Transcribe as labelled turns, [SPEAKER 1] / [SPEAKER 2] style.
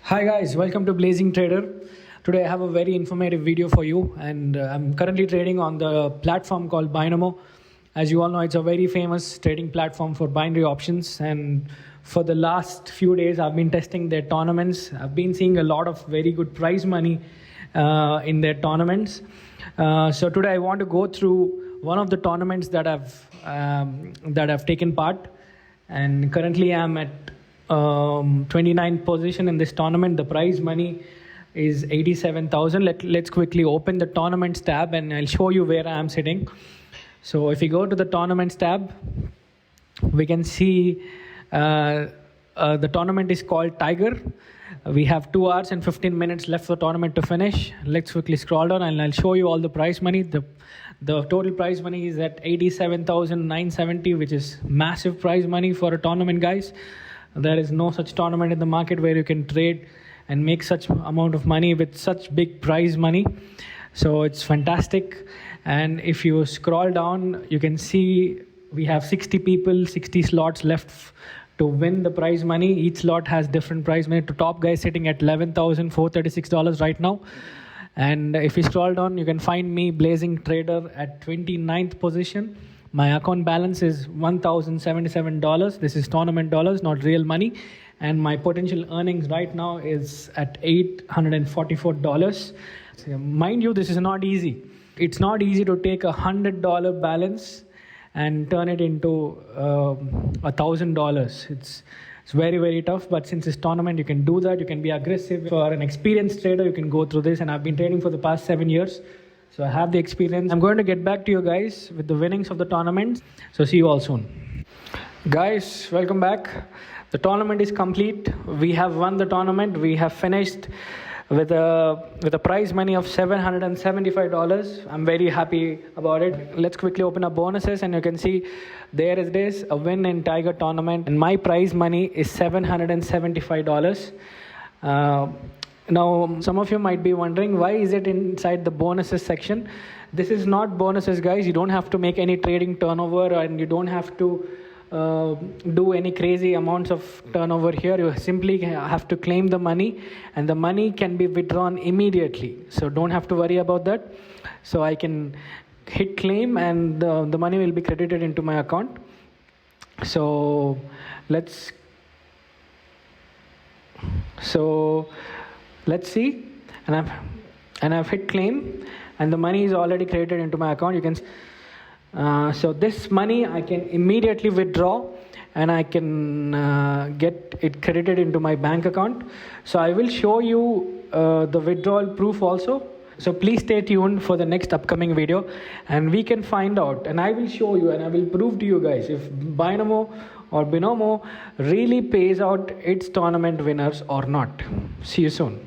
[SPEAKER 1] Hi guys, welcome to Blazing Trader. Today I have a very informative video for you, and I'm currently trading on the platform called Binomo. As you all know, it's a very famous trading platform for binary options, and for the last few days I've been testing their tournaments. I've been seeing a lot of very good prize money in their tournaments. So today I want to go through one of the tournaments that I've taken part, and currently I'm at 29th position in this tournament. The prize money is 87,000. Let's quickly open the tournaments tab and I'll show you where I am sitting. So if you go to the tournaments tab, we can see the tournament is called Tiger. We have 2 hours and 15 minutes left for the tournament to finish. Let's quickly scroll down and I'll show you all the prize money. The total prize money is at 87,970, which is massive prize money for a tournament, guys. There is no such tournament in the market where you can trade and make such amount of money with such big prize money. So it's fantastic. And if you scroll down, you can see we have 60 people, 60 slots left to win the prize money. Each slot has different prize money. The top guy is sitting at $11,436 right now. And if you scroll down, you can find me, Blazing Trader, at 29th position. My account balance is $1,077. This is tournament dollars, not real money. And my potential earnings right now is at $844. So mind you, this is not easy. It's not easy to take $100 balance and turn it into $1,000. It's very, very tough. But since this tournament, you can do that. You can be aggressive. For an experienced trader, you can go through this. And I've been trading for the past 7 years. So I have the experience. I'm going to get back to you guys with the winnings of the tournament. So see you all soon. Guys, welcome back. The tournament is complete. We have won the tournament. We have finished with a prize money of $775. I'm very happy about it. Let's quickly open up bonuses and you can see there it is, a win in Tiger tournament. And my prize money is $775. Now, some of you might be wondering, why is it inside the bonuses section? This is not bonuses, guys. You don't have to make any trading turnover and you don't have to do any crazy amounts of turnover here. You simply have to claim the money and the money can be withdrawn immediately. So don't have to worry about that. So I can hit claim and the money will be credited into my account. So let's see, and I've hit claim and the money is already credited into my account. You can so this money I can immediately withdraw and I can get it credited into my bank account. So I will show you the withdrawal proof also. So please stay tuned for the next upcoming video and we can find out, and I will show you and I will prove to you guys if Binomo really pays out its tournament winners or not. See you soon.